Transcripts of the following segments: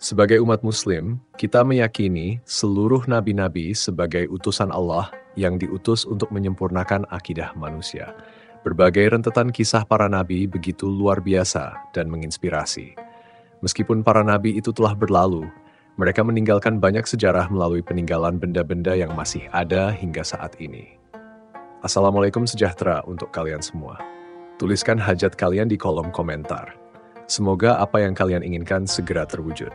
Sebagai umat Muslim, kita meyakini seluruh nabi-nabi sebagai utusan Allah yang diutus untuk menyempurnakan akidah manusia. Berbagai rentetan kisah para nabi begitu luar biasa dan menginspirasi. Meskipun para nabi itu telah berlalu, mereka meninggalkan banyak sejarah melalui peninggalan benda-benda yang masih ada hingga saat ini. Assalamualaikum sejahtera untuk kalian semua. Tuliskan hajat kalian di kolom komentar. Semoga apa yang kalian inginkan segera terwujud.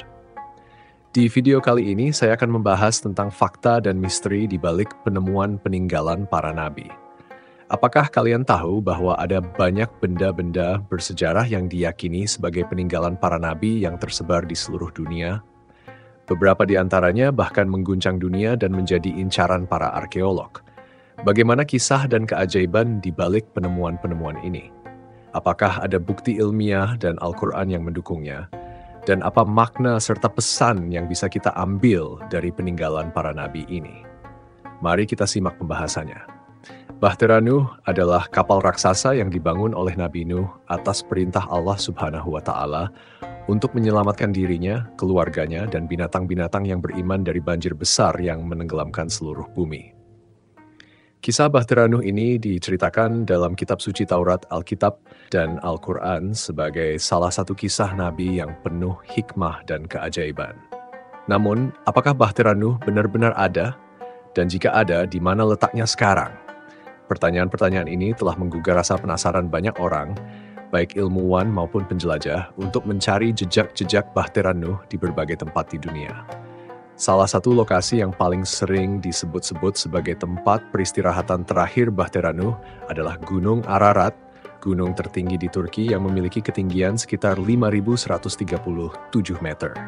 Di video kali ini, saya akan membahas tentang fakta dan misteri di balik penemuan peninggalan para nabi. Apakah kalian tahu bahwa ada banyak benda-benda bersejarah yang diyakini sebagai peninggalan para nabi yang tersebar di seluruh dunia? Beberapa di antaranya bahkan mengguncang dunia dan menjadi incaran para arkeolog. Bagaimana kisah dan keajaiban di balik penemuan-penemuan ini? Apakah ada bukti ilmiah dan Al-Quran yang mendukungnya? Dan apa makna serta pesan yang bisa kita ambil dari peninggalan para nabi ini? Mari kita simak pembahasannya. Bahtera Nuh adalah kapal raksasa yang dibangun oleh Nabi Nuh atas perintah Allah Subhanahu wa Ta'ala untuk menyelamatkan dirinya, keluarganya, dan binatang-binatang yang beriman dari banjir besar yang menenggelamkan seluruh bumi. Kisah Bahtera Nuh ini diceritakan dalam kitab suci Taurat, Alkitab, dan Al-Quran sebagai salah satu kisah Nabi yang penuh hikmah dan keajaiban. Namun, apakah Bahtera Nuh benar-benar ada? Dan jika ada, di mana letaknya sekarang? Pertanyaan-pertanyaan ini telah menggugah rasa penasaran banyak orang, baik ilmuwan maupun penjelajah, untuk mencari jejak-jejak Bahtera Nuh di berbagai tempat di dunia. Salah satu lokasi yang paling sering disebut-sebut sebagai tempat peristirahatan terakhir Bahtera Nuh adalah Gunung Ararat, gunung tertinggi di Turki yang memiliki ketinggian sekitar 5.137 meter.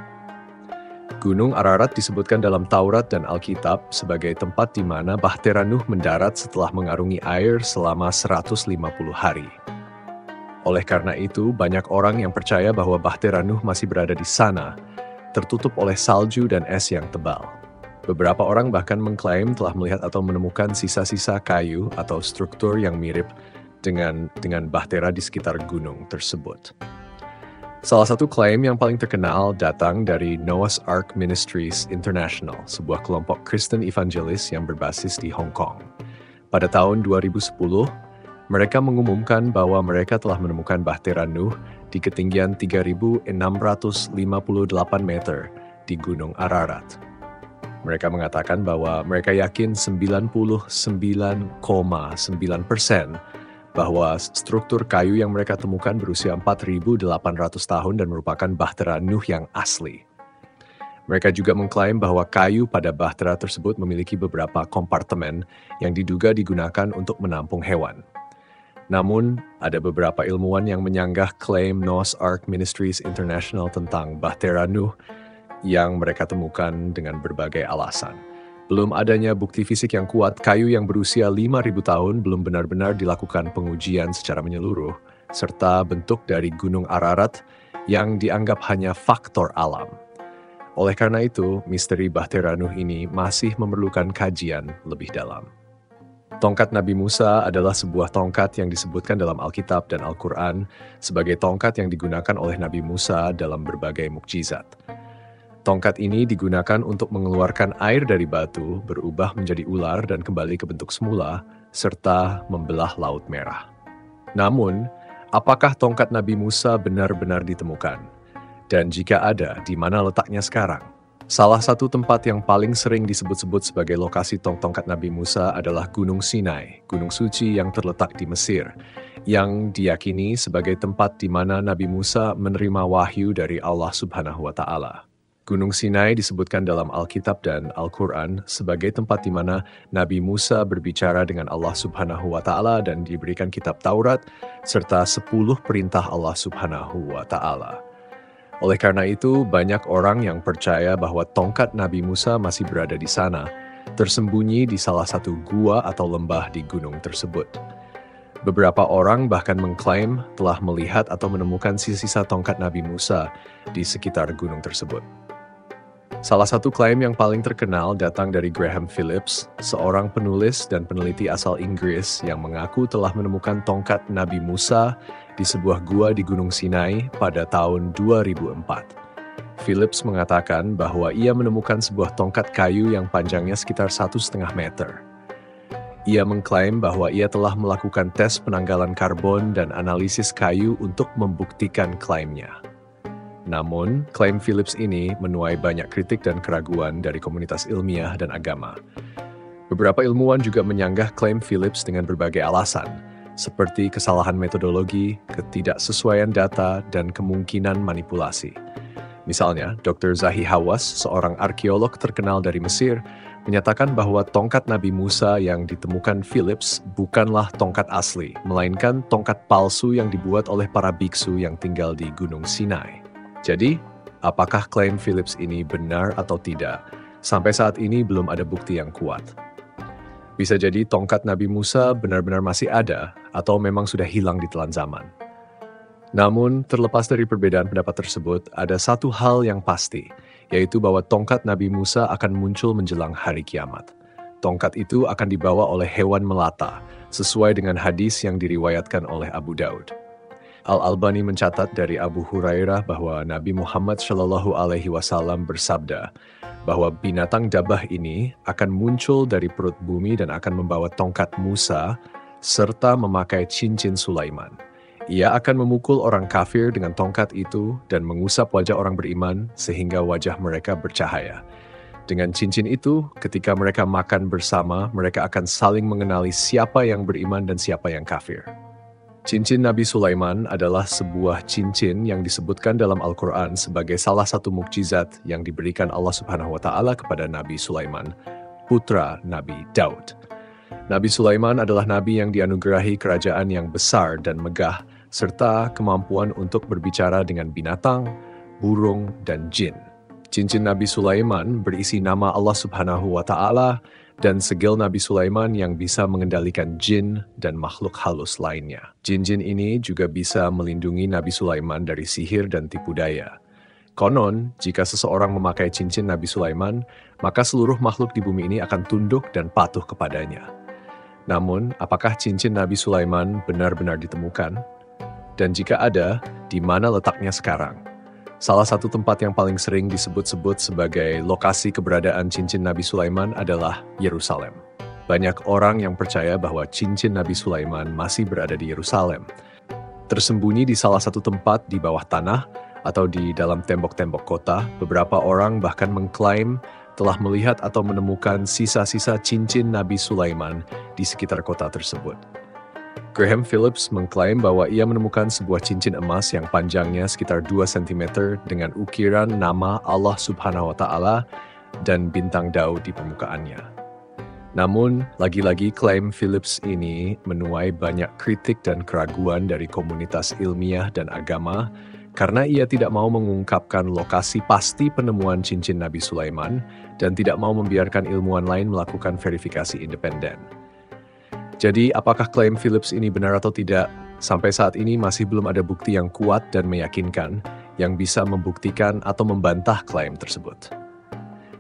Gunung Ararat disebutkan dalam Taurat dan Alkitab sebagai tempat di mana Bahtera Nuh mendarat setelah mengarungi air selama 150 hari. Oleh karena itu, banyak orang yang percaya bahwa Bahtera Nuh masih berada di sana, tertutup oleh salju dan es yang tebal. Beberapa orang bahkan mengklaim telah melihat atau menemukan sisa-sisa kayu atau struktur yang mirip dengan bahtera di sekitar gunung tersebut. Salah satu klaim yang paling terkenal datang dari Noah's Ark Ministries International, sebuah kelompok Kristen evangelis yang berbasis di Hong Kong. Pada tahun 2010, mereka mengumumkan bahwa mereka telah menemukan Bahtera Nuh di ketinggian 3.658 meter di Gunung Ararat. Mereka mengatakan bahwa mereka yakin 99,9% bahwa struktur kayu yang mereka temukan berusia 4.800 tahun dan merupakan Bahtera Nuh yang asli. Mereka juga mengklaim bahwa kayu pada bahtera tersebut memiliki beberapa kompartemen yang diduga digunakan untuk menampung hewan. Namun, ada beberapa ilmuwan yang menyanggah klaim Noah's Ark Ministries International tentang Bahtera Nuh yang mereka temukan dengan berbagai alasan. Belum adanya bukti fisik yang kuat, kayu yang berusia 5.000 tahun belum benar-benar dilakukan pengujian secara menyeluruh, serta bentuk dari Gunung Ararat yang dianggap hanya faktor alam. Oleh karena itu, misteri Bahtera Nuh ini masih memerlukan kajian lebih dalam. Tongkat Nabi Musa adalah sebuah tongkat yang disebutkan dalam Alkitab dan Al-Quran sebagai tongkat yang digunakan oleh Nabi Musa dalam berbagai mukjizat. Tongkat ini digunakan untuk mengeluarkan air dari batu, berubah menjadi ular dan kembali ke bentuk semula, serta membelah Laut Merah. Namun, apakah tongkat Nabi Musa benar-benar ditemukan? Dan jika ada, di mana letaknya sekarang? Salah satu tempat yang paling sering disebut-sebut sebagai lokasi tongkat Nabi Musa adalah Gunung Sinai, gunung suci yang terletak di Mesir, yang diyakini sebagai tempat di mana Nabi Musa menerima wahyu dari Allah Subhanahu wa Ta'ala. Gunung Sinai disebutkan dalam Alkitab dan Al-Quran sebagai tempat di mana Nabi Musa berbicara dengan Allah Subhanahu wa Ta'ala dan diberikan kitab Taurat, serta 10 perintah Allah Subhanahu wa Ta'ala. Oleh karena itu, banyak orang yang percaya bahwa tongkat Nabi Musa masih berada di sana, tersembunyi di salah satu gua atau lembah di gunung tersebut. Beberapa orang bahkan mengklaim telah melihat atau menemukan sisa-sisa tongkat Nabi Musa di sekitar gunung tersebut. Salah satu klaim yang paling terkenal datang dari Graham Phillips, seorang penulis dan peneliti asal Inggris yang mengaku telah menemukan tongkat Nabi Musa di sebuah gua di Gunung Sinai pada tahun 2004. Philips mengatakan bahwa ia menemukan sebuah tongkat kayu yang panjangnya sekitar 1,5 meter. Ia mengklaim bahwa ia telah melakukan tes penanggalan karbon dan analisis kayu untuk membuktikan klaimnya. Namun, klaim Philips ini menuai banyak kritik dan keraguan dari komunitas ilmiah dan agama. Beberapa ilmuwan juga menyanggah klaim Philips dengan berbagai alasan, seperti kesalahan metodologi, ketidaksesuaian data, dan kemungkinan manipulasi. Misalnya, Dr. Zahi Hawass, seorang arkeolog terkenal dari Mesir, menyatakan bahwa tongkat Nabi Musa yang ditemukan Philips bukanlah tongkat asli, melainkan tongkat palsu yang dibuat oleh para biksu yang tinggal di Gunung Sinai. Jadi, apakah klaim Philips ini benar atau tidak? Sampai saat ini belum ada bukti yang kuat. Bisa jadi tongkat Nabi Musa benar-benar masih ada atau memang sudah hilang di telan zaman. Namun, terlepas dari perbedaan pendapat tersebut, ada satu hal yang pasti, yaitu bahwa tongkat Nabi Musa akan muncul menjelang hari kiamat. Tongkat itu akan dibawa oleh hewan melata, sesuai dengan hadis yang diriwayatkan oleh Abu Daud. Al-Albani mencatat dari Abu Hurairah bahwa Nabi Muhammad SAW bersabda bahwa binatang dabah ini akan muncul dari perut bumi dan akan membawa tongkat Musa serta memakai cincin Sulaiman. Ia akan memukul orang kafir dengan tongkat itu dan mengusap wajah orang beriman sehingga wajah mereka bercahaya. Dengan cincin itu, ketika mereka makan bersama, mereka akan saling mengenali siapa yang beriman dan siapa yang kafir. Cincin Nabi Sulaiman adalah sebuah cincin yang disebutkan dalam Al-Quran sebagai salah satu mukjizat yang diberikan Allah Subhanahu wa Ta'ala kepada Nabi Sulaiman, putra Nabi Daud. Nabi Sulaiman adalah nabi yang dianugerahi kerajaan yang besar dan megah, serta kemampuan untuk berbicara dengan binatang, burung, dan jin. Cincin Nabi Sulaiman berisi nama Allah Subhanahu wa Ta'ala dan segel Nabi Sulaiman yang bisa mengendalikan jin dan makhluk halus lainnya. Jin-jin ini juga bisa melindungi Nabi Sulaiman dari sihir dan tipu daya. Konon, jika seseorang memakai cincin Nabi Sulaiman, maka seluruh makhluk di bumi ini akan tunduk dan patuh kepadanya. Namun, apakah cincin Nabi Sulaiman benar-benar ditemukan? Dan jika ada, di mana letaknya sekarang? Salah satu tempat yang paling sering disebut-sebut sebagai lokasi keberadaan cincin Nabi Sulaiman adalah Yerusalem. Banyak orang yang percaya bahwa cincin Nabi Sulaiman masih berada di Yerusalem, tersembunyi di salah satu tempat di bawah tanah atau di dalam tembok-tembok kota. Beberapa orang bahkan mengklaim telah melihat atau menemukan sisa-sisa cincin Nabi Sulaiman di sekitar kota tersebut. Graham Phillips mengklaim bahwa ia menemukan sebuah cincin emas yang panjangnya sekitar 2 cm dengan ukiran nama Allah Subhanahu wa Ta'ala dan bintang Daud di permukaannya. Namun, lagi-lagi klaim Phillips ini menuai banyak kritik dan keraguan dari komunitas ilmiah dan agama karena ia tidak mau mengungkapkan lokasi pasti penemuan cincin Nabi Sulaiman dan tidak mau membiarkan ilmuwan lain melakukan verifikasi independen. Jadi, apakah klaim Phillips ini benar atau tidak? Sampai saat ini masih belum ada bukti yang kuat dan meyakinkan yang bisa membuktikan atau membantah klaim tersebut.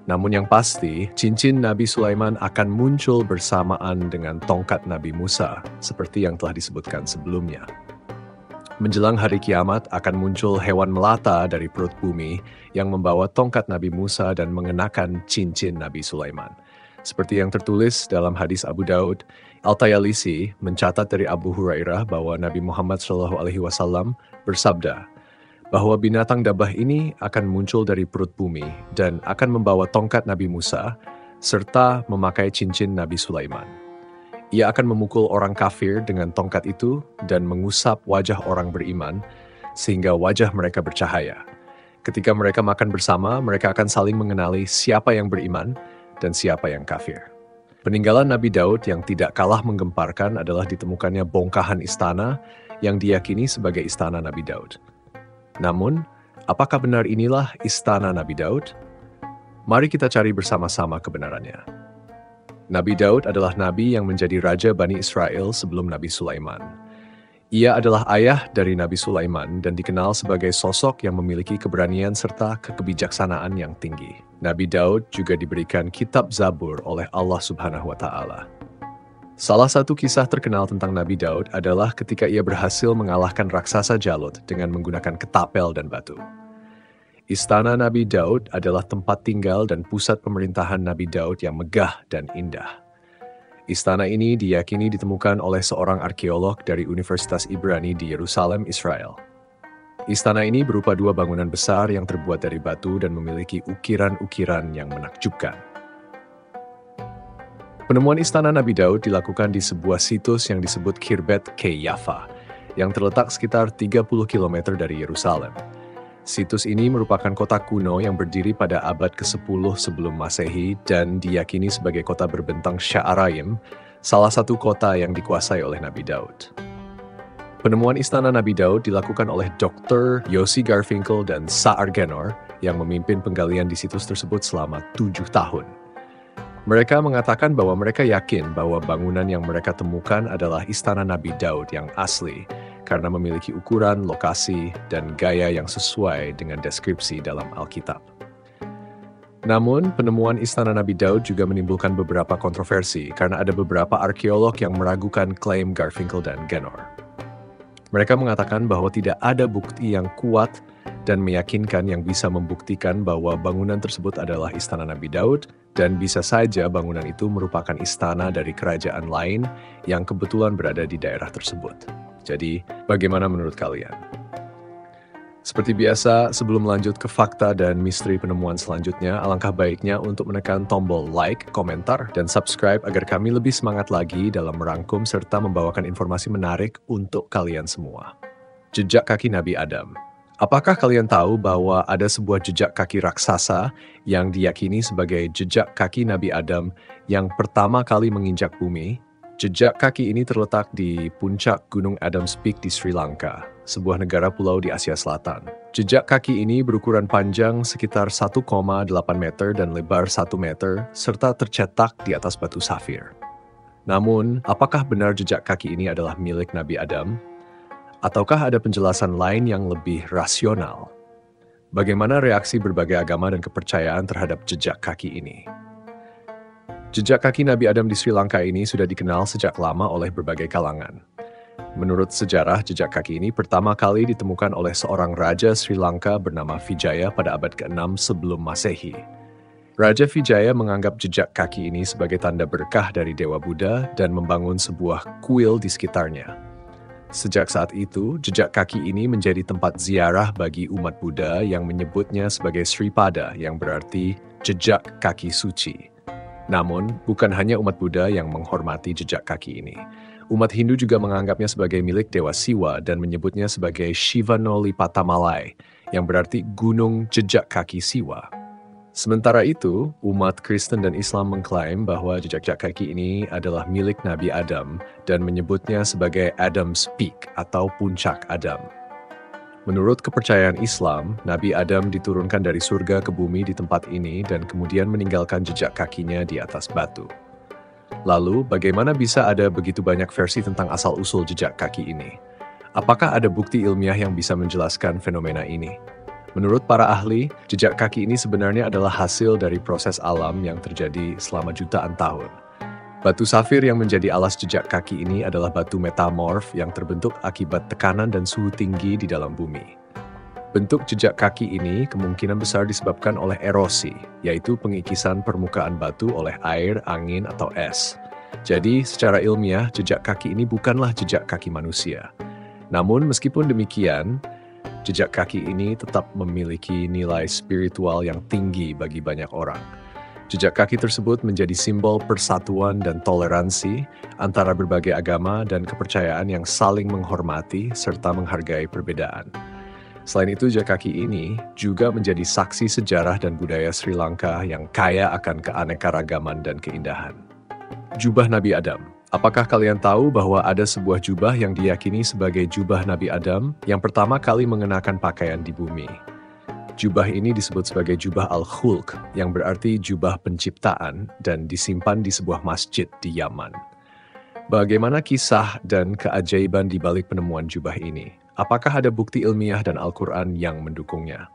Namun yang pasti, cincin Nabi Sulaiman akan muncul bersamaan dengan tongkat Nabi Musa, seperti yang telah disebutkan sebelumnya. Menjelang hari kiamat akan muncul hewan melata dari perut bumi yang membawa tongkat Nabi Musa dan mengenakan cincin Nabi Sulaiman. Seperti yang tertulis dalam hadis Abu Daud, Al-Tayalisi mencatat dari Abu Hurairah bahwa Nabi Muhammad SAW bersabda bahwa binatang dabah ini akan muncul dari perut bumi dan akan membawa tongkat Nabi Musa serta memakai cincin Nabi Sulaiman. Ia akan memukul orang kafir dengan tongkat itu dan mengusap wajah orang beriman sehingga wajah mereka bercahaya. Ketika mereka makan bersama, mereka akan saling mengenali siapa yang beriman dan siapa yang kafir. Peninggalan Nabi Daud yang tidak kalah menggemparkan adalah ditemukannya bongkahan istana yang diyakini sebagai istana Nabi Daud. Namun, apakah benar inilah istana Nabi Daud? Mari kita cari bersama-sama kebenarannya. Nabi Daud adalah nabi yang menjadi raja Bani Israel sebelum Nabi Sulaiman. Ia adalah ayah dari Nabi Sulaiman dan dikenal sebagai sosok yang memiliki keberanian serta kebijaksanaan yang tinggi. Nabi Daud juga diberikan kitab Zabur oleh Allah Subhanahu wa Ta'ala. Salah satu kisah terkenal tentang Nabi Daud adalah ketika ia berhasil mengalahkan raksasa Jalut dengan menggunakan ketapel dan batu. Istana Nabi Daud adalah tempat tinggal dan pusat pemerintahan Nabi Daud yang megah dan indah. Istana ini diyakini ditemukan oleh seorang arkeolog dari Universitas Ibrani di Yerusalem, Israel. Istana ini berupa dua bangunan besar yang terbuat dari batu dan memiliki ukiran-ukiran yang menakjubkan. Penemuan Istana Nabi Daud dilakukan di sebuah situs yang disebut Khirbet Yafa, yang terletak sekitar 30 km dari Yerusalem. Situs ini merupakan kota kuno yang berdiri pada abad ke-10 sebelum Masehi dan diyakini sebagai kota berbentang Sya'araim, salah satu kota yang dikuasai oleh Nabi Daud. Penemuan Istana Nabi Daud dilakukan oleh Dr. Yossi Garfinkel dan Sa'ar Genor yang memimpin penggalian di situs tersebut selama 7 tahun. Mereka mengatakan bahwa mereka yakin bahwa bangunan yang mereka temukan adalah Istana Nabi Daud yang asli, karena memiliki ukuran, lokasi, dan gaya yang sesuai dengan deskripsi dalam Alkitab. Namun, penemuan Istana Nabi Daud juga menimbulkan beberapa kontroversi karena ada beberapa arkeolog yang meragukan klaim Garfinkel dan Genor. Mereka mengatakan bahwa tidak ada bukti yang kuat dan meyakinkan yang bisa membuktikan bahwa bangunan tersebut adalah Istana Nabi Daud, dan bisa saja bangunan itu merupakan istana dari kerajaan lain yang kebetulan berada di daerah tersebut. Jadi, bagaimana menurut kalian? Seperti biasa, sebelum lanjut ke fakta dan misteri penemuan selanjutnya, alangkah baiknya untuk menekan tombol like, komentar, dan subscribe agar kami lebih semangat lagi dalam merangkum serta membawakan informasi menarik untuk kalian semua. Jejak kaki Nabi Adam. Apakah kalian tahu bahwa ada sebuah jejak kaki raksasa yang diyakini sebagai jejak kaki Nabi Adam yang pertama kali menginjak bumi? Jejak kaki ini terletak di puncak Gunung Adams Peak di Sri Lanka, sebuah negara pulau di Asia Selatan. Jejak kaki ini berukuran panjang sekitar 1,8 meter dan lebar 1 meter, serta tercetak di atas batu safir. Namun, apakah benar jejak kaki ini adalah milik Nabi Adam? Ataukah ada penjelasan lain yang lebih rasional? Bagaimana reaksi berbagai agama dan kepercayaan terhadap jejak kaki ini? Jejak kaki Nabi Adam di Sri Lanka ini sudah dikenal sejak lama oleh berbagai kalangan. Menurut sejarah, jejak kaki ini pertama kali ditemukan oleh seorang raja Sri Lanka bernama Vijaya pada abad ke-6 sebelum Masehi. Raja Vijaya menganggap jejak kaki ini sebagai tanda berkah dari Dewa Buddha dan membangun sebuah kuil di sekitarnya. Sejak saat itu, jejak kaki ini menjadi tempat ziarah bagi umat Buddha yang menyebutnya sebagai Sripada, yang berarti jejak kaki suci. Namun, bukan hanya umat Buddha yang menghormati jejak kaki ini. Umat Hindu juga menganggapnya sebagai milik Dewa Siwa dan menyebutnya sebagai Shivanolipatamalai, yang berarti gunung jejak kaki Siwa. Sementara itu, umat Kristen dan Islam mengklaim bahwa jejak kaki ini adalah milik Nabi Adam dan menyebutnya sebagai Adam's Peak atau Puncak Adam. Menurut kepercayaan Islam, Nabi Adam diturunkan dari surga ke bumi di tempat ini dan kemudian meninggalkan jejak kakinya di atas batu. Lalu, bagaimana bisa ada begitu banyak versi tentang asal-usul jejak kaki ini? Apakah ada bukti ilmiah yang bisa menjelaskan fenomena ini? Menurut para ahli, jejak kaki ini sebenarnya adalah hasil dari proses alam yang terjadi selama jutaan tahun. Batu safir yang menjadi alas jejak kaki ini adalah batu metamorf yang terbentuk akibat tekanan dan suhu tinggi di dalam bumi. Bentuk jejak kaki ini kemungkinan besar disebabkan oleh erosi, yaitu pengikisan permukaan batu oleh air, angin, atau es. Jadi, secara ilmiah, jejak kaki ini bukanlah jejak kaki manusia. Namun, meskipun demikian, jejak kaki ini tetap memiliki nilai spiritual yang tinggi bagi banyak orang. Jejak kaki tersebut menjadi simbol persatuan dan toleransi antara berbagai agama dan kepercayaan yang saling menghormati serta menghargai perbedaan. Selain itu, jejak kaki ini juga menjadi saksi sejarah dan budaya Sri Lanka yang kaya akan keanekaragaman dan keindahan. Jubah Nabi Adam. Apakah kalian tahu bahwa ada sebuah jubah yang diyakini sebagai jubah Nabi Adam yang pertama kali mengenakan pakaian di bumi? Jubah ini disebut sebagai jubah Al-Khulq, yang berarti jubah penciptaan, dan disimpan di sebuah masjid di Yaman. Bagaimana kisah dan keajaiban di balik penemuan jubah ini? Apakah ada bukti ilmiah dan Al-Quran yang mendukungnya?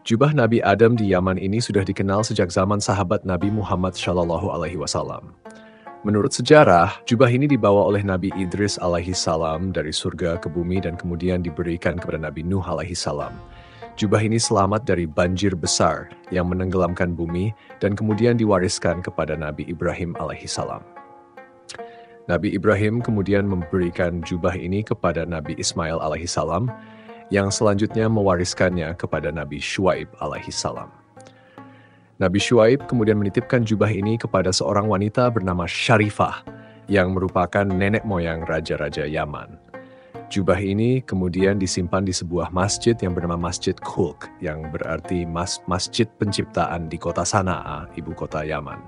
Jubah Nabi Adam di Yaman ini sudah dikenal sejak zaman sahabat Nabi Muhammad SAW. Menurut sejarah, jubah ini dibawa oleh Nabi Idris alaihissalam dari surga ke bumi dan kemudian diberikan kepada Nabi Nuh alaihissalam. Jubah ini selamat dari banjir besar yang menenggelamkan bumi dan kemudian diwariskan kepada Nabi Ibrahim alaihissalam. Nabi Ibrahim kemudian memberikan jubah ini kepada Nabi Ismail alaihissalam, yang selanjutnya mewariskannya kepada Nabi Syuaib alaihissalam. Nabi Syuaib kemudian menitipkan jubah ini kepada seorang wanita bernama Syarifah, yang merupakan nenek moyang raja-raja Yaman. Jubah ini kemudian disimpan di sebuah masjid yang bernama Masjid Khulk, yang berarti masjid penciptaan di kota Sana'a, ibu kota Yaman.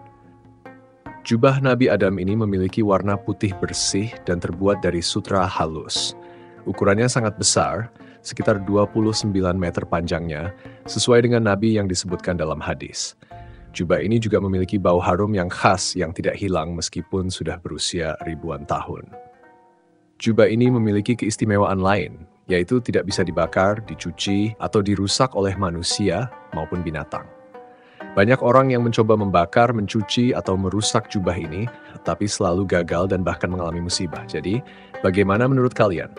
Jubah Nabi Adam ini memiliki warna putih bersih dan terbuat dari sutra halus. Ukurannya sangat besar, sekitar 29 meter panjangnya, sesuai dengan Nabi yang disebutkan dalam hadis. Jubah ini juga memiliki bau harum yang khas yang tidak hilang meskipun sudah berusia ribuan tahun. Jubah ini memiliki keistimewaan lain, yaitu tidak bisa dibakar, dicuci, atau dirusak oleh manusia maupun binatang. Banyak orang yang mencoba membakar, mencuci, atau merusak jubah ini, tapi selalu gagal dan bahkan mengalami musibah. Jadi, bagaimana menurut kalian?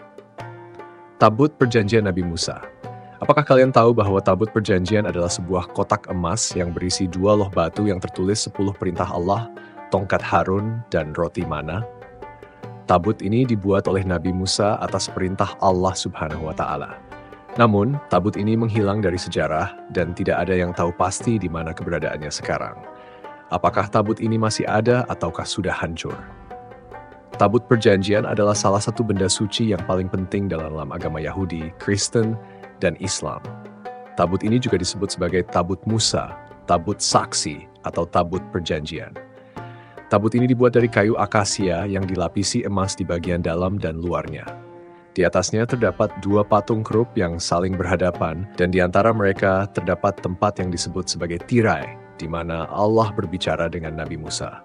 Tabut Perjanjian Nabi Musa. Apakah kalian tahu bahwa tabut perjanjian adalah sebuah kotak emas yang berisi 2 loh batu yang tertulis 10 perintah Allah, tongkat Harun, dan roti mana? Tabut ini dibuat oleh Nabi Musa atas perintah Allah Subhanahu wa Ta'ala. Namun, tabut ini menghilang dari sejarah dan tidak ada yang tahu pasti di mana keberadaannya sekarang. Apakah tabut ini masih ada ataukah sudah hancur? Tabut perjanjian adalah salah satu benda suci yang paling penting dalam agama Yahudi, Kristen, dan Islam. Tabut ini juga disebut sebagai tabut Musa, tabut saksi, atau tabut perjanjian. Tabut ini dibuat dari kayu akasia yang dilapisi emas di bagian dalam dan luarnya. Di atasnya terdapat 2 patung kerup yang saling berhadapan, dan di antara mereka terdapat tempat yang disebut sebagai tirai, di mana Allah berbicara dengan Nabi Musa.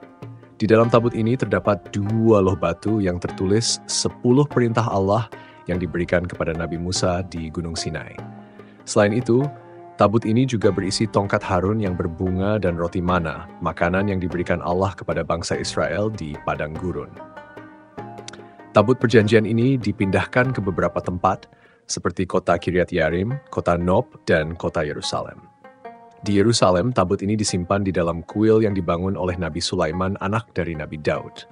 Di dalam tabut ini terdapat 2 loh batu yang tertulis 10 perintah Allah yang diberikan kepada Nabi Musa di Gunung Sinai. Selain itu, tabut ini juga berisi tongkat Harun yang berbunga dan roti mana, makanan yang diberikan Allah kepada bangsa Israel di padang gurun. Tabut perjanjian ini dipindahkan ke beberapa tempat, seperti kota Kiryat Yarim, kota Nob, dan kota Yerusalem. Di Yerusalem, tabut ini disimpan di dalam kuil yang dibangun oleh Nabi Sulaiman, anak dari Nabi Daud.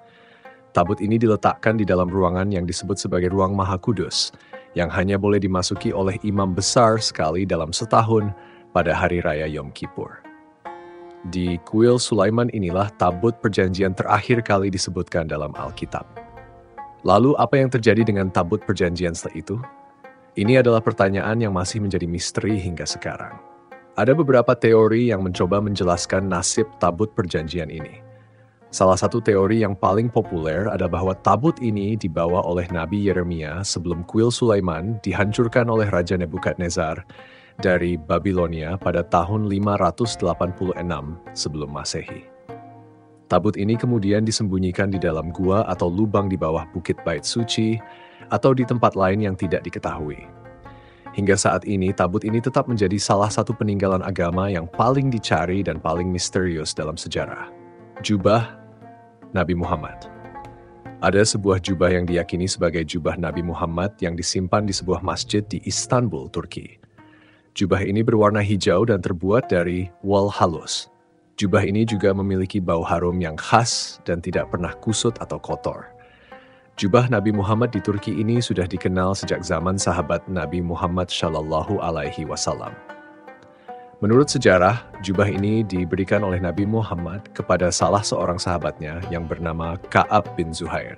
Tabut ini diletakkan di dalam ruangan yang disebut sebagai ruang Maha Kudus, yang hanya boleh dimasuki oleh imam besar sekali dalam setahun pada hari raya Yom Kippur. Di kuil Sulaiman inilah tabut perjanjian terakhir kali disebutkan dalam Alkitab. Lalu apa yang terjadi dengan tabut perjanjian setelah itu? Ini adalah pertanyaan yang masih menjadi misteri hingga sekarang. Ada beberapa teori yang mencoba menjelaskan nasib tabut perjanjian ini. Salah satu teori yang paling populer adalah bahwa tabut ini dibawa oleh Nabi Yeremia sebelum kuil Sulaiman dihancurkan oleh Raja Nebukadnezar dari Babilonia pada tahun 586 sebelum Masehi. Tabut ini kemudian disembunyikan di dalam gua atau lubang di bawah Bukit Bait Suci atau di tempat lain yang tidak diketahui. Hingga saat ini, tabut ini tetap menjadi salah satu peninggalan agama yang paling dicari dan paling misterius dalam sejarah. Jubah Nabi Muhammad. Ada sebuah jubah yang diyakini sebagai jubah Nabi Muhammad yang disimpan di sebuah masjid di Istanbul, Turki. Jubah ini berwarna hijau dan terbuat dari wol halus. Jubah ini juga memiliki bau harum yang khas dan tidak pernah kusut atau kotor. Jubah Nabi Muhammad di Turki ini sudah dikenal sejak zaman sahabat Nabi Muhammad Shallallahu Alaihi Wasallam. Menurut sejarah, jubah ini diberikan oleh Nabi Muhammad kepada salah seorang sahabatnya yang bernama Ka'ab bin Zuhair.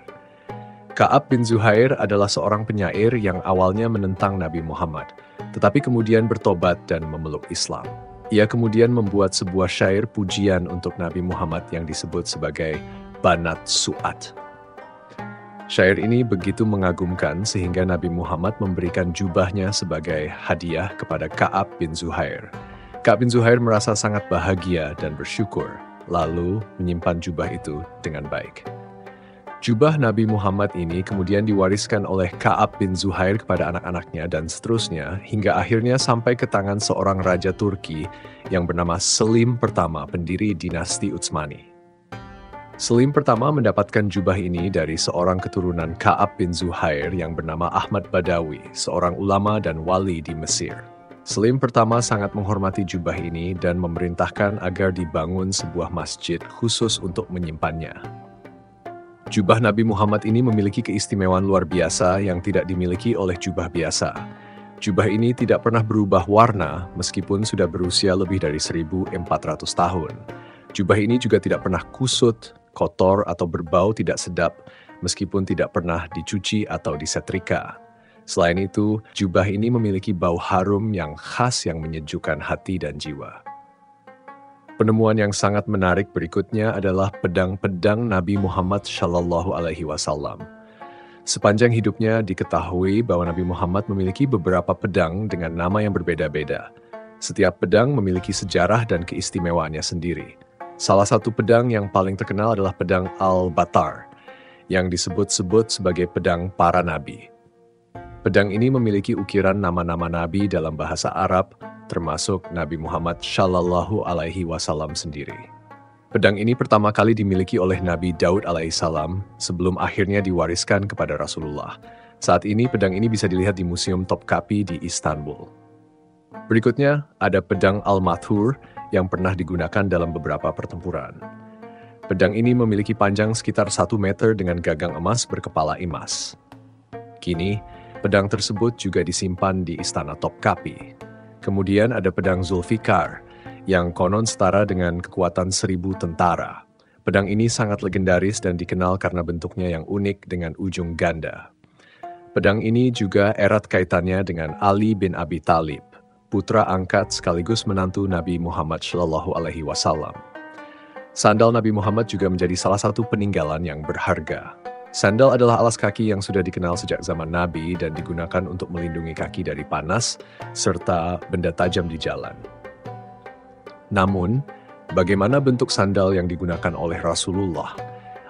Ka'ab bin Zuhair adalah seorang penyair yang awalnya menentang Nabi Muhammad, tetapi kemudian bertobat dan memeluk Islam. Ia kemudian membuat sebuah syair pujian untuk Nabi Muhammad yang disebut sebagai Banat Su'at. Syair ini begitu mengagumkan sehingga Nabi Muhammad memberikan jubahnya sebagai hadiah kepada Ka'ab bin Zuhair. Ka'ab bin Zuhair merasa sangat bahagia dan bersyukur, lalu menyimpan jubah itu dengan baik. Jubah Nabi Muhammad ini kemudian diwariskan oleh Ka'ab bin Zuhair kepada anak-anaknya dan seterusnya hingga akhirnya sampai ke tangan seorang raja Turki yang bernama Selim pertama, pendiri dinasti Utsmani. Selim pertama mendapatkan jubah ini dari seorang keturunan Ka'ab bin Zuhair yang bernama Ahmad Badawi, seorang ulama dan wali di Mesir. Selim pertama sangat menghormati jubah ini dan memerintahkan agar dibangun sebuah masjid khusus untuk menyimpannya. Jubah Nabi Muhammad ini memiliki keistimewaan luar biasa yang tidak dimiliki oleh jubah biasa. Jubah ini tidak pernah berubah warna meskipun sudah berusia lebih dari 1.400 tahun. Jubah ini juga tidak pernah kusut, kotor atau berbau tidak sedap meskipun tidak pernah dicuci atau disetrika. Selain itu, jubah ini memiliki bau harum yang khas yang menyejukkan hati dan jiwa. Penemuan yang sangat menarik berikutnya adalah pedang-pedang Nabi Muhammad SAW. Sepanjang hidupnya diketahui bahwa Nabi Muhammad memiliki beberapa pedang dengan nama yang berbeda-beda. Setiap pedang memiliki sejarah dan keistimewaannya sendiri. Salah satu pedang yang paling terkenal adalah pedang Al-Batar, yang disebut-sebut sebagai pedang para nabi. Pedang ini memiliki ukiran nama-nama nabi dalam bahasa Arab, termasuk Nabi Muhammad SAW sendiri. Pedang ini pertama kali dimiliki oleh Nabi Daud alaihissalam sebelum akhirnya diwariskan kepada Rasulullah. Saat ini pedang ini bisa dilihat di Museum Topkapi di Istanbul. Berikutnya ada pedang Al-Mathur yang pernah digunakan dalam beberapa pertempuran. Pedang ini memiliki panjang sekitar 1 meter dengan gagang emas berkepala emas. Kini, pedang tersebut juga disimpan di Istana Topkapi. Kemudian ada pedang Zulfikar, yang konon setara dengan kekuatan 1.000 tentara. Pedang ini sangat legendaris dan dikenal karena bentuknya yang unik dengan ujung ganda. Pedang ini juga erat kaitannya dengan Ali bin Abi Thalib, putra angkat sekaligus menantu Nabi Muhammad SAW. Sandal Nabi Muhammad juga menjadi salah satu peninggalan yang berharga. Sandal adalah alas kaki yang sudah dikenal sejak zaman Nabi dan digunakan untuk melindungi kaki dari panas serta benda tajam di jalan. Namun, bagaimana bentuk sandal yang digunakan oleh Rasulullah?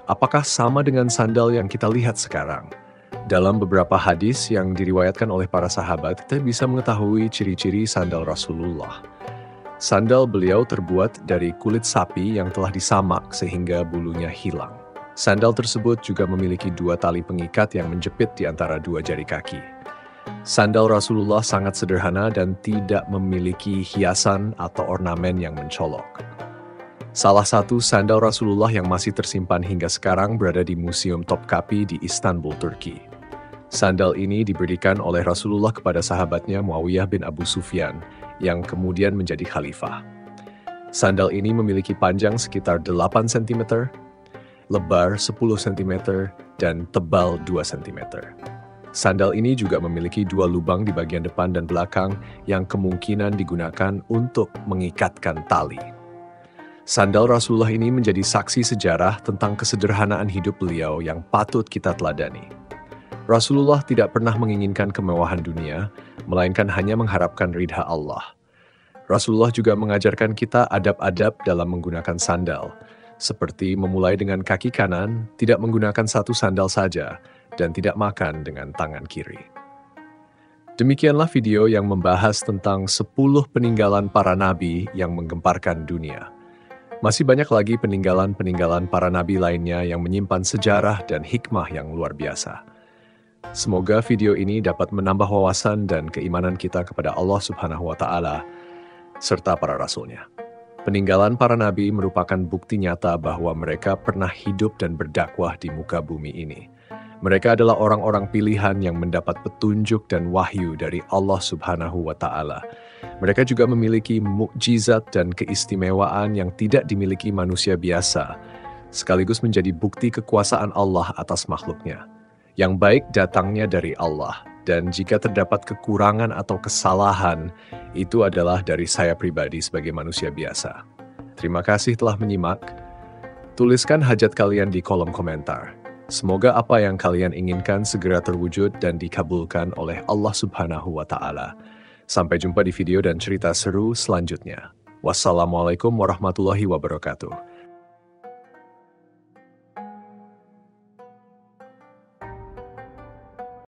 Apakah sama dengan sandal yang kita lihat sekarang? Dalam beberapa hadis yang diriwayatkan oleh para sahabat, kita bisa mengetahui ciri-ciri sandal Rasulullah. Sandal beliau terbuat dari kulit sapi yang telah disamak sehingga bulunya hilang. Sandal tersebut juga memiliki 2 tali pengikat yang menjepit di antara 2 jari kaki. Sandal Rasulullah sangat sederhana dan tidak memiliki hiasan atau ornamen yang mencolok. Salah satu sandal Rasulullah yang masih tersimpan hingga sekarang berada di Museum Topkapi di Istanbul, Turki. Sandal ini diberikan oleh Rasulullah kepada sahabatnya Muawiyah bin Abu Sufyan yang kemudian menjadi khalifah. Sandal ini memiliki panjang sekitar 8 cm, lebar 10 cm, dan tebal 2 cm. Sandal ini juga memiliki 2 lubang di bagian depan dan belakang yang kemungkinan digunakan untuk mengikatkan tali. Sandal Rasulullah ini menjadi saksi sejarah tentang kesederhanaan hidup beliau yang patut kita teladani. Rasulullah tidak pernah menginginkan kemewahan dunia, melainkan hanya mengharapkan ridha Allah. Rasulullah juga mengajarkan kita adab-adab dalam menggunakan sandal, seperti memulai dengan kaki kanan, tidak menggunakan satu sandal saja, dan tidak makan dengan tangan kiri. Demikianlah video yang membahas tentang 10 peninggalan para nabi yang menggemparkan dunia. Masih banyak lagi peninggalan-peninggalan para nabi lainnya yang menyimpan sejarah dan hikmah yang luar biasa. Semoga video ini dapat menambah wawasan dan keimanan kita kepada Allah Subhanahu wa Ta'ala serta para rasulnya. Peninggalan para nabi merupakan bukti nyata bahwa mereka pernah hidup dan berdakwah di muka bumi ini. Mereka adalah orang-orang pilihan yang mendapat petunjuk dan wahyu dari Allah Subhanahu wa Ta'ala. Mereka juga memiliki mukjizat dan keistimewaan yang tidak dimiliki manusia biasa, sekaligus menjadi bukti kekuasaan Allah atas makhluknya. Yang baik datangnya dari Allah, dan jika terdapat kekurangan atau kesalahan, itu adalah dari saya pribadi sebagai manusia biasa. Terima kasih telah menyimak. Tuliskan hajat kalian di kolom komentar. Semoga apa yang kalian inginkan segera terwujud dan dikabulkan oleh Allah Subhanahu wa Ta'ala. Sampai jumpa di video dan cerita seru selanjutnya. Wassalamualaikum warahmatullahi wabarakatuh.